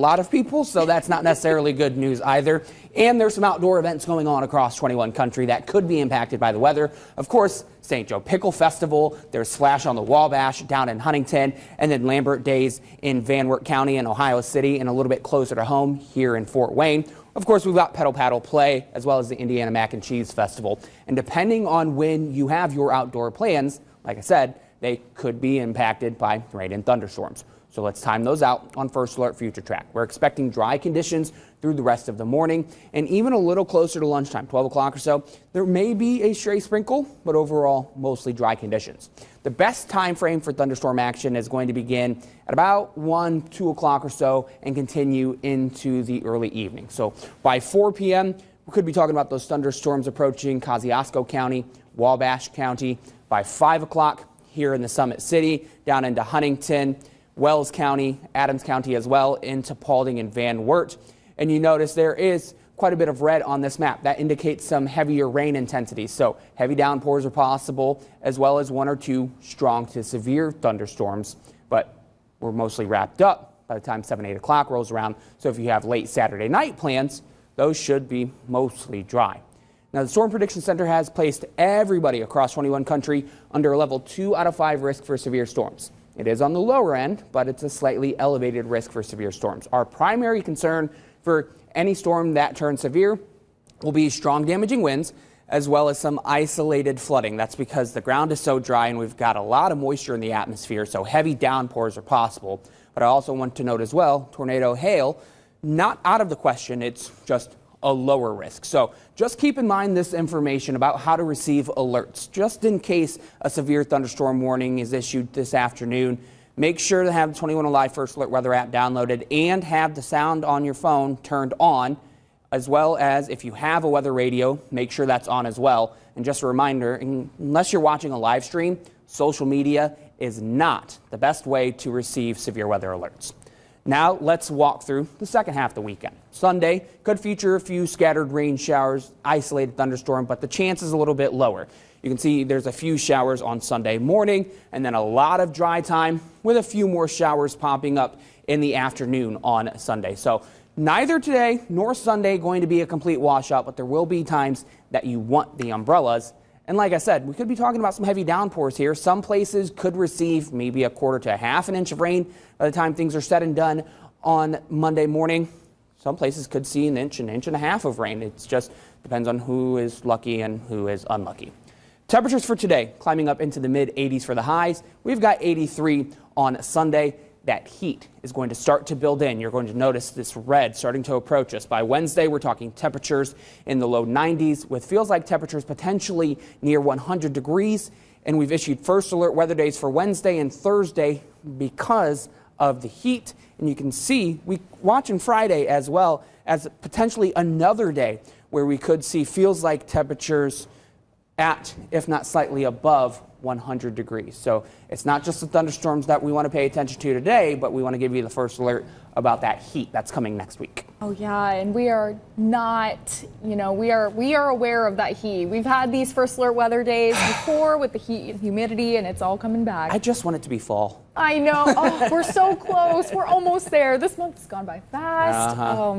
a lot of people, so that's not necessarily good news either. And there's some outdoor events going on across 21 country that could be impacted by the weather. Of course, St. Joe Pickle Festival, there's Splash on the Wabash down in Huntington, and then Lambert Days in Van Wert County and Ohio City, and a little bit closer to home here in Fort Wayne. Of course, we've got Pedal Paddle Play, as well as the Indiana Mac and Cheese Festival. And depending on when you have your outdoor plans, like I said, they could be impacted by rain and thunderstorms. So let's time those out on First Alert Future Track. We're expecting dry conditions through the rest of the morning, and even a little closer to lunchtime, 12 o'clock or so, there may be a stray sprinkle, but overall mostly dry conditions. The best time frame for thunderstorm action is going to begin at about 1, 2 o'clock or so and continue into the early evening. So by 4 p.m., we could be talking about those thunderstorms approaching Kosciuszko County, Wabash County. By 5 o'clock here in the Summit City, down into Huntington, Wells County, Adams County as well, into Paulding and Van Wert. And you notice there is quite a bit of red on this map. That indicates some heavier rain intensity. So heavy downpours are possible, as well as 1 or 2 strong to severe thunderstorms. But we're mostly wrapped up by the time 7, 8 o'clock rolls around. So if you have late Saturday night plans, those should be mostly dry. Now, the Storm Prediction Center has placed everybody across 21 country under a level 2 out of 5 risk for severe storms. It is on the lower end, but it's a slightly elevated risk for severe storms. Our primary concern for any storm that turns severe will be strong damaging winds, as well as some isolated flooding. That's because the ground is so dry and we've got a lot of moisture in the atmosphere, so heavy downpours are possible. But I also want to note as well, tornado hail, not out of the question, it's just a lower risk. So just keep in mind this information about how to receive alerts, just in case a severe thunderstorm warning is issued this afternoon. Make sure to have the 21Alive First Alert Weather app downloaded and have the sound on your phone turned on, as well as if you have a weather radio, make sure that's on as well. And just a reminder, unless you're watching a live stream, social media is not the best way to receive severe weather alerts. Now let's walk through the second half of the weekend. Sunday could feature a few scattered rain showers, isolated thunderstorm, but the chance is a little bit lower. You can see there's a few showers on Sunday morning and then a lot of dry time with a few more showers popping up in the afternoon on Sunday. So neither today nor Sunday going to be a complete washout, but there will be times that you want the umbrellas. And like I said, we could be talking about some heavy downpours here. Some places could receive maybe a quarter to a half an inch of rain by the time things are said and done on Monday morning. Some places could see an inch and a half of rain. It just depends on who is lucky and who is unlucky. Temperatures for today climbing up into the mid 80s for the highs. We've got 83 on Sunday. That heat is going to start to build in. You're going to notice this red starting to approach us. By Wednesday, we're talking temperatures in the low 90s with feels like temperatures potentially near 100 degrees. And we've issued first alert weather days for Wednesday and Thursday because of the heat. And you can see we watching Friday as well as potentially another day where we could see feels like temperatures at, if not slightly above, 100 degrees. So it's not just the thunderstorms that we want to pay attention to today, but we want to give you the first alert about that heat that's coming next week. Oh yeah, and we are not, we are aware of that heat. We've had these first alert weather days before with the heat and humidity, and it's all coming back. I just want it to be fall. I know. Oh, we're so close. We're almost there. This month's gone by fast. Oh, man.